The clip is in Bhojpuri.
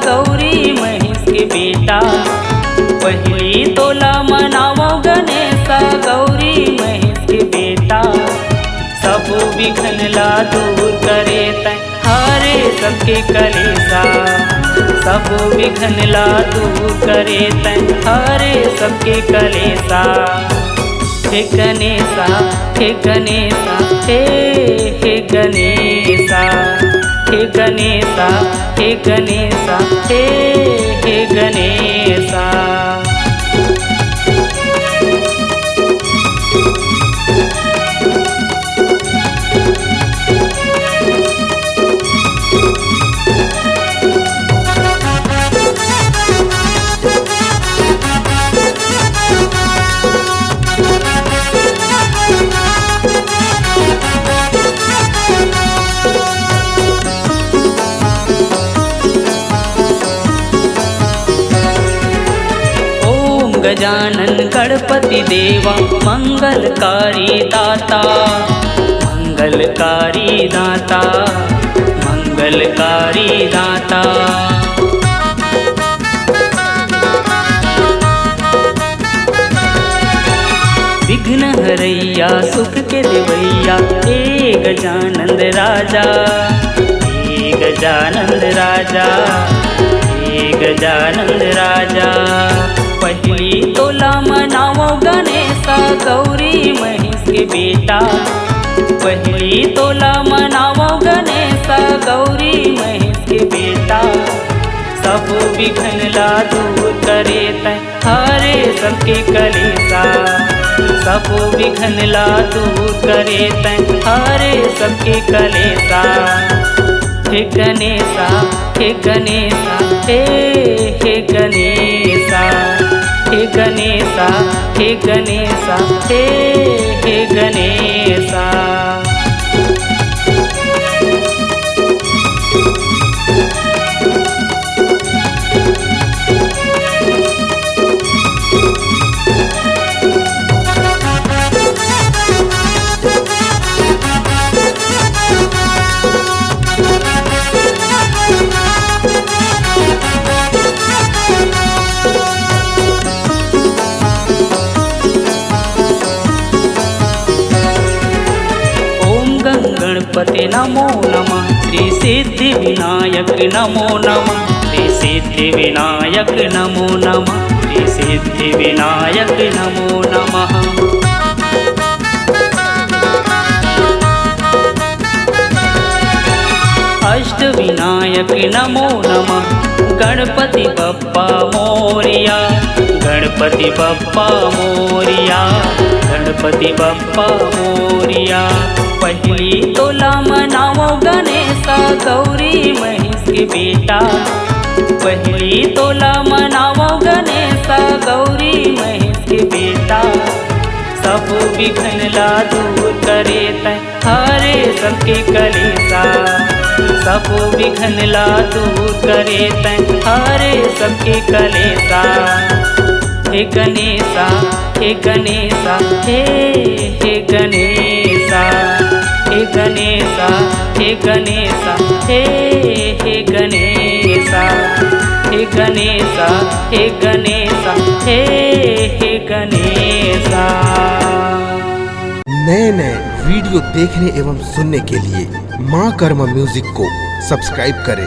गौरी महेश के बेटा। पहली तोला मनावो गणेशा गौरी महेश के बेटा। सब विघ्न ला दूर करे तै हारे सबके कलेसा। सब विघ्न ला दूर करे तै हारे सबके कलेसा। हे गणेशा हे गणेशा हे गणेशा हे गणेशा हे गणेशा हे गणेशा। गजानन गणपति देवा मंगलकारी दाता। मंगलकारी दाता मंगलकारी दाता। विघ्न हरैया सुख के देवैया हे गजानंद राजा। हे गजानंद राजा हे गजानंद राजा। पहली तोला मनावो गणेशा गौरी महेश के बेटा। पहली तोला मनावो गणेशा गौरी महेश के बेटा। सब विघ्न ला दूर करे तै हारे सबके कलेसा। सब विघ्न ला दूर करे तै हारे सबके कलेसा। हे गणेशा हे गणेशा हे गणेशा हे गणेशा हे गणेशा हे गणेशा। गणपति नमो नमः। श्री सिद्धि विनायक नमो नमः। श्री सिद्धि विनायक नमो नमः। श्री सिद्धि विनायक नमो नमः। अष्ट विनायक नमो नमः। गणपति बप्पा मोरिया गणपति बप्पा मोरिया गणपति बप्पा मोरिया। पहली तोला मनावो गणेशा गौरी महेश के बेटा। पहली तोला मनावो गणेशा गौरी महेश के बेटा। सब विघ्न ला दूर करे तै हारे सबके कलेसा। सब विघ्न ला दूर करे तै हारे सबके कलेसा। हे गणेशा हे गणेशा हे गणेशा हे गणेशा हे गणेशा हे गणेशा हे गणेशा हे गणेशा हे गणेशा। नए नए वीडियो देखने एवं सुनने के लिए माँ कर्मा म्यूजिक को सब्सक्राइब करें।